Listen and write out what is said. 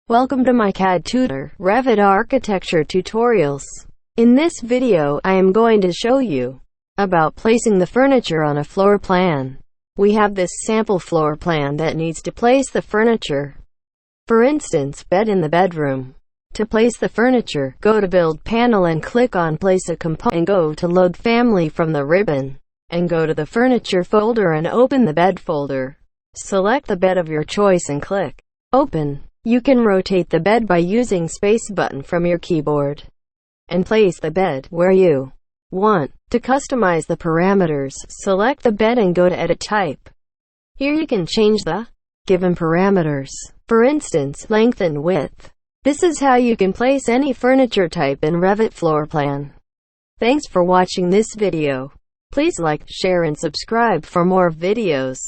Welcome to my CAD Tutor Revit Architecture Tutorials. In this video, I am going to show you about placing the furniture on a floor plan. We have this sample floor plan that needs to place the furniture. For instance, bed in the bedroom. To place the furniture, go to Build panel and click on Place a Component and go to Load Family from the ribbon. And go to the Furniture folder and open the Bed folder. Select the bed of your choice and click Open. You can rotate the bed by using space button from your keyboard and place the bed where you want. To customize the parameters, select the bed and go to Edit Type. Here you can change the given parameters, for instance, length and width. This is how you can place any furniture type in Revit floor plan. Thanks for watching this video. Please like, share and subscribe for more videos.